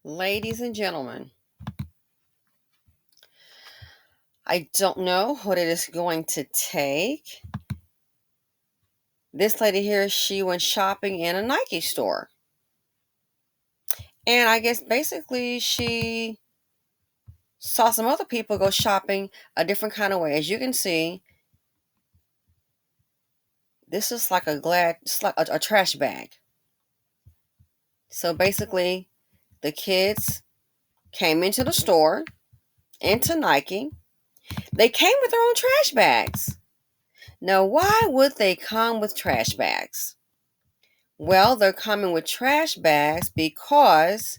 Ladies and gentlemen, I don't know what it is going to take. This lady here, she went shopping in a Nike store. And I guess basically she saw some other people go shopping a different kind of way. As you can see, this is like it's like a trash bag. So basically, the kids came into the store, into Nike. They came with their own trash bags. Now, why would they come with trash bags? Well, they're coming with trash bags because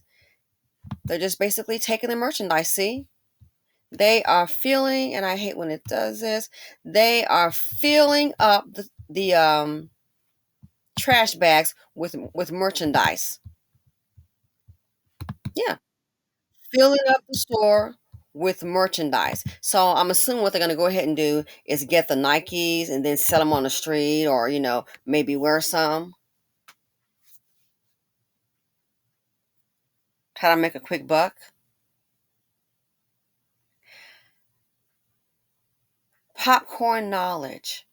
they're just basically taking the merchandise. See, they are filling, and I hate when it does this. They are filling up the trash bags with merchandise. Yeah, filling up the store with merchandise. So I'm assuming what they're going to go ahead and do is get the Nikes and then sell them on the street, or maybe wear some. Try to make a quick buck. Popcorn knowledge.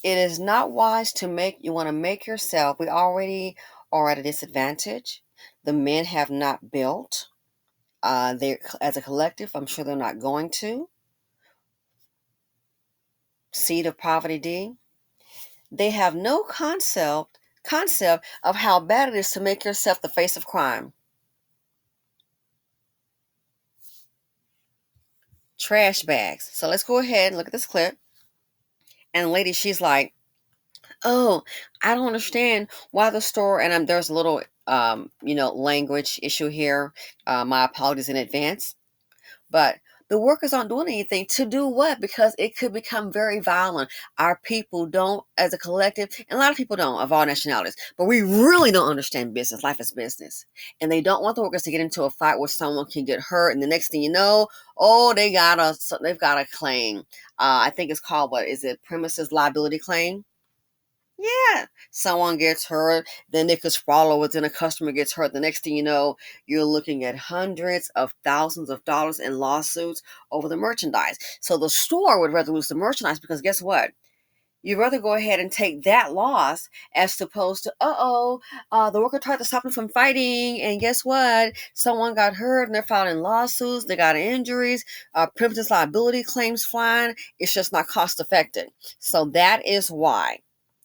It is not wise to you want to make yourself. We already are at a disadvantage. The men have not built. They, as a collective, I'm sure they're not going to. Seed of poverty D. They have no concept of how bad it is to make yourself the face of crime. Trash bags. So let's go ahead and look at this clip. And the lady, she's like, "Oh, I don't understand why the store," and there's a little language issue here. My apologies in advance. But the workers aren't doing anything to do what? Because it could become very violent. Our people don't, as a collective, and a lot of people don't, of all nationalities, but we really don't understand business. Life is business. And they don't want the workers to get into a fight where someone can get hurt. And the next thing you know, oh, they've got a claim. I think it's called, what is it? Premises liability claim. Yeah, someone gets hurt, then they could sprawl over, then a customer gets hurt. The next thing you know, you're looking at hundreds of thousands of dollars in lawsuits over the merchandise. So the store would rather lose the merchandise because guess what? You'd rather go ahead and take that loss as opposed to, the worker tried to stop them from fighting, and guess what? Someone got hurt and they're filing lawsuits, they got injuries, premises liability claims flying. It's just not cost effective. So that is why.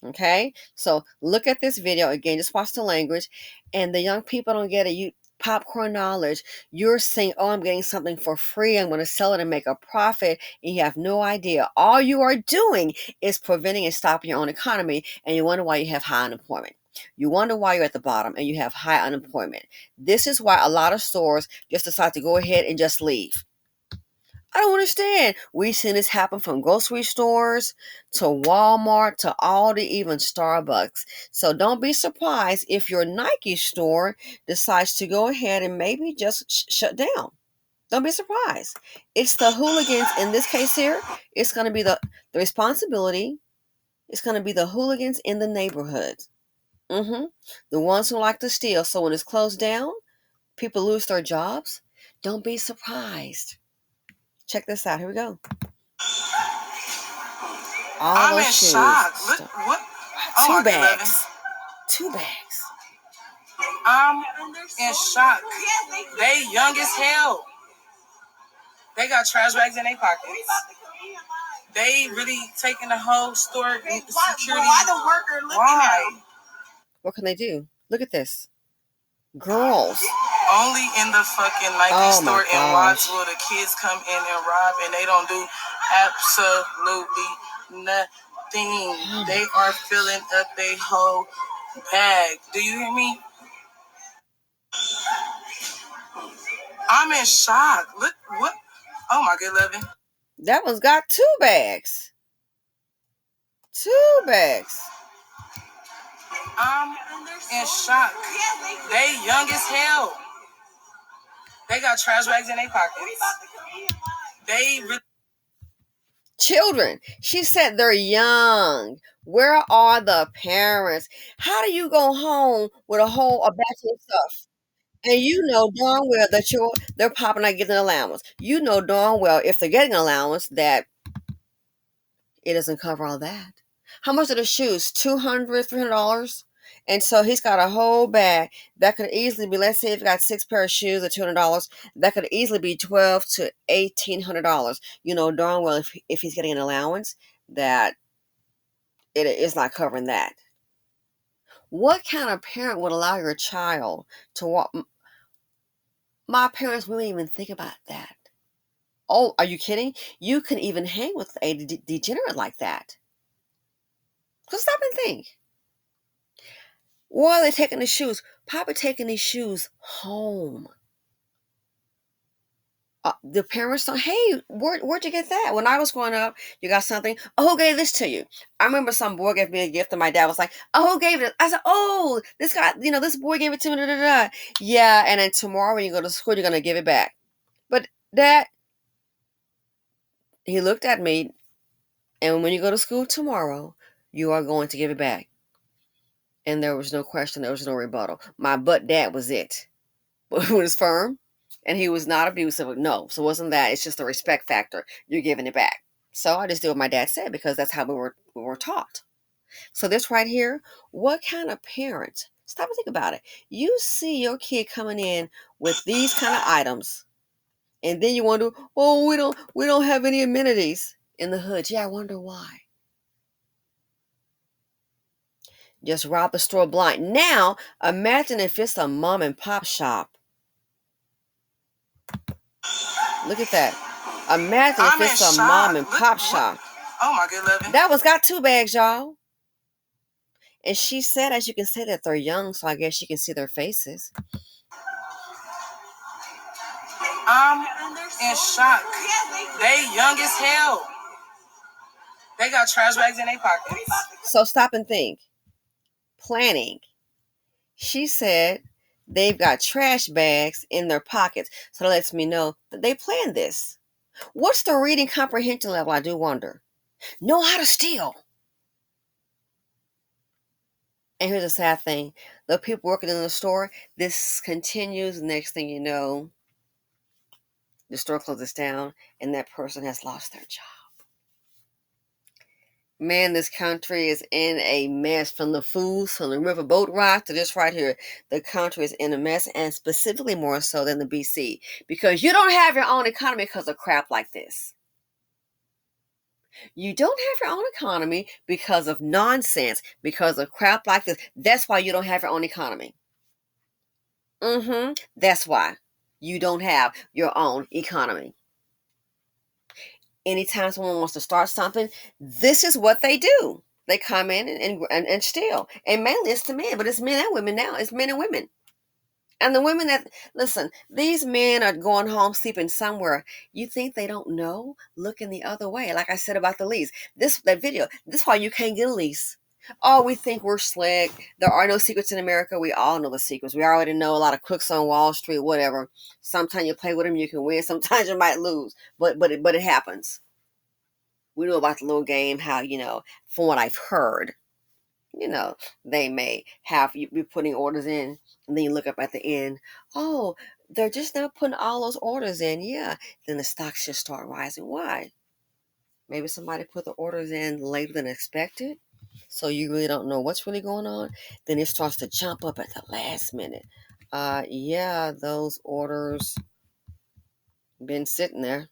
Okay, so look at this video again. Just watch the language, and the young people don't get it. You popcorn knowledge. You're saying, "Oh, I'm getting something for free. I'm going to sell it and make a profit," and you have no idea. All you are doing is preventing and stopping your own economy, and you wonder why you have high unemployment. You wonder why you're at the bottom and you have high unemployment. This is why a lot of stores just decide to go ahead and just leave. I don't understand. We've seen this happen from grocery stores to Walmart to Aldi, even Starbucks. So don't be surprised if your Nike store decides to go ahead and maybe just shut down. Don't be surprised. It's the hooligans in this case here. It's going to be the responsibility. It's going to be the hooligans in the neighborhood. The ones who like to steal. So when it's closed down, people lose their jobs. Don't be surprised. Check this out. Here we go. I'm in shock. Look, what? Two bags. 2 bags. I'm in shock. They young as hell. They got trash bags in their pockets. They really taking the whole store security. Why the worker looking at them? What can they do? Look at this. Girls. Only in the fucking Nike store in Wattsville the kids come in and rob, and they don't do absolutely nothing. They are filling up their whole bag. Do you hear me? I'm in shock. Look what? Oh my good loving. That one's got 2 bags. 2 bags. I'm in shock. They young as hell. They got trash bags in their pockets. They really. Children. She said they're young. Where are the parents? How do you go home with a batch of stuff And you know darn well that they're popping out getting an allowance. You know darn well if they're getting an allowance that it doesn't cover all that. How much are the shoes? $200, $300? And so he's got a whole bag that could easily be, let's say if you got six pair of shoes at $200, that could easily be $1,200 to $1,800. You know darn well if he's getting an allowance that it is not covering that. What kind of parent would allow your child to walk? My parents wouldn't even think about that. Oh, are you kidding? You can even hang with a degenerate like that. So stop and think. Why are they taking the shoes? Probably taking these shoes home. The parents don't, hey, where'd you get that? When I was growing up, you got something. Oh, who gave this to you? I remember some boy gave me a gift and my dad was like, oh, who gave it? I said, oh, this guy, this boy gave it to me. Da, da, da. Yeah, and then tomorrow when you go to school, you're going to give it back. But dad, he looked at me, and when you go to school tomorrow, you are going to give it back. And there was no question, there was no rebuttal. My butt dad was it. But he was firm and he was not abusive. No, so it wasn't that. It's just the respect factor. You're giving it back. So I just did what my dad said because that's how we were taught. So this right here, what kind of parent? Stop and think about it. You see your kid coming in with these kind of items, and then you wonder, oh, we don't have any amenities in the hood. Yeah, I wonder why. Just rob the store blind. Now, imagine if it's a mom and pop shop. Look at that. Imagine if I'm in it's a mom shock. and Look, pop what? shop. Oh my good loving. That one's got two bags, y'all. And she said, as you can see, that they're young, so I guess you can see their faces. I'm in shock. They young as hell. They got trash bags in their pockets. So stop and think. Planning. She said they've got trash bags in their pockets. So that lets me know that they planned this. What's the reading comprehension level? I do wonder. Know how to steal. And here's the sad thing. The people working in the store, this continues. Next thing you know, the store closes down and that person has lost their job. Man, this country is in a mess from the foods, from the river boat ride to this right here. The country is in a mess, and specifically more so than the BC, because you don't have your own economy because of crap like this. You don't have your own economy because of nonsense, because of crap like this. That's why you don't have your own economy. That's why you don't have your own economy. Anytime someone wants to start something, this is what they do. They come in and steal. And mainly it's the men, but it's men and women now. It's men and women. And the women that, listen, these men are going home sleeping somewhere. You think they don't know? Looking the other way. Like I said about the lease. That video, this is why you can't get a lease. Oh, we think we're slick. There are no secrets in America. We all know the secrets. We already know a lot of crooks on Wall Street, whatever. Sometimes you play with them, you can win. Sometimes you might lose. But it happens. We know about the little game, how, from what I've heard, they may have you be putting orders in, and then you look up at the end, oh, they're just now putting all those orders in. Yeah. Then the stocks just start rising. Why? Maybe somebody put the orders in later than expected. So you really don't know what's really going on. Then it starts to jump up at the last minute. Yeah, those orders been sitting there.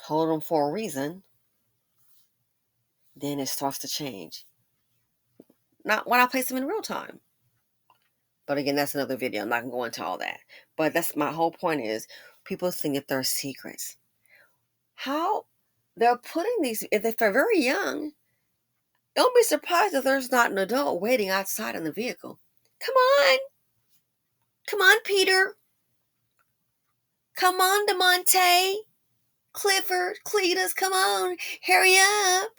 Hold them for a reason. Then it starts to change. Not when I place them in real time. But again, that's another video. I'm not going to go into all that. But that's my whole point is people think that they're secrets. How they're putting these, if they're very young, don't be surprised if there's not an adult waiting outside in the vehicle. Come on. Come on, Peter. Come on, DeMonte. Clifford, Cletus, come on. Hurry up.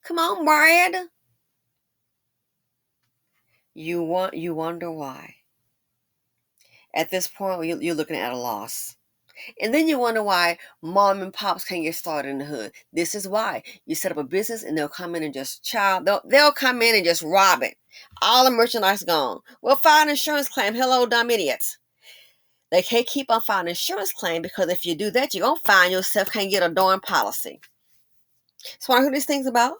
Come on, Brad. You wonder why. At this point, you're looking at a loss. And then you wonder why mom and pops can't get started in the hood. This is why. You set up a business and they'll come in and just they'll come in and just rob it. All the merchandise gone. Well, file an insurance claim. Hello, dumb idiots. They can't keep on filing an insurance claim because if you do that, you're gonna find yourself can't get a darn policy. So when I heard these things about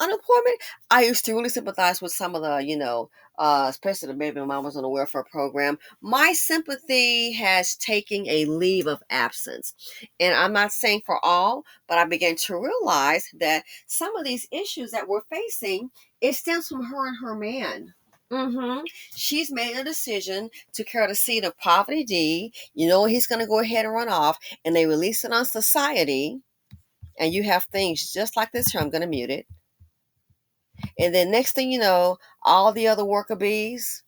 unemployment, I used to really sympathize with some of the, especially the baby mom was on the welfare program. My sympathy has taken a leave of absence. And I'm not saying for all, but I began to realize that some of these issues that we're facing, it stems from her and her man. She's made a decision to carry the seed of poverty D. You know he's going to go ahead and run off, and they release it on society. And you have things just like this here. I'm going to mute it. And then next thing you know, all the other worker bees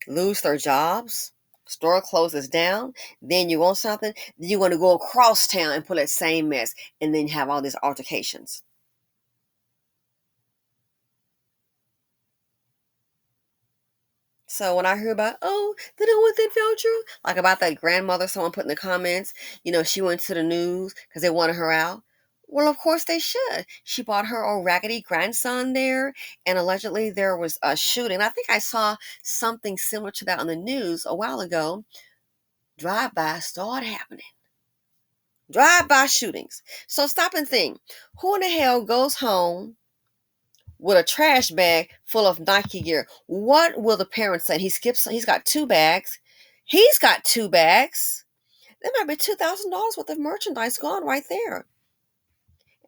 lose their jobs. Store closes down. Then you want something. Then you want to go across town and pull that same mess. And then you have all these altercations. So when I hear about, they don't want that voucher, like about that grandmother, someone put in the comments, she went to the news because they wanted her out. Well, of course they should. She brought her old raggedy grandson there, and allegedly there was a shooting. I think I saw something similar to that on the news a while ago. Drive-bys started happening. Drive-by shootings. So stop and think. Who in the hell goes home with a trash bag full of Nike gear? What will the parents say? He's got two bags. He's got two bags. There might be $2,000 worth of merchandise gone right there.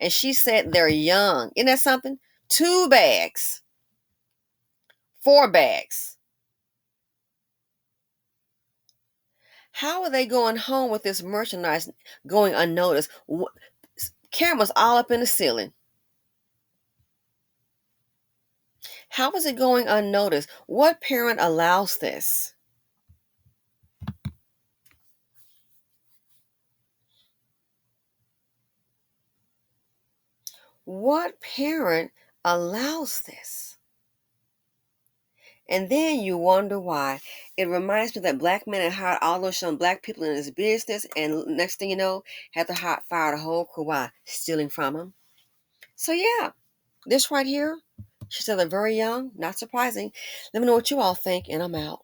And she said they're young. Isn't that something? Two bags. Four bags. How are they going home with this merchandise going unnoticed? Cameras all up in the ceiling. How is it going unnoticed? What parent allows this? What parent allows this? And then you wonder why. It reminds me that black men had hired all those young black people in his business, and next thing you know, had to fire the whole crew. Why? Stealing from him. So yeah, this right here, she said they're very young. Not surprising. Let me know what you all think, and I'm out.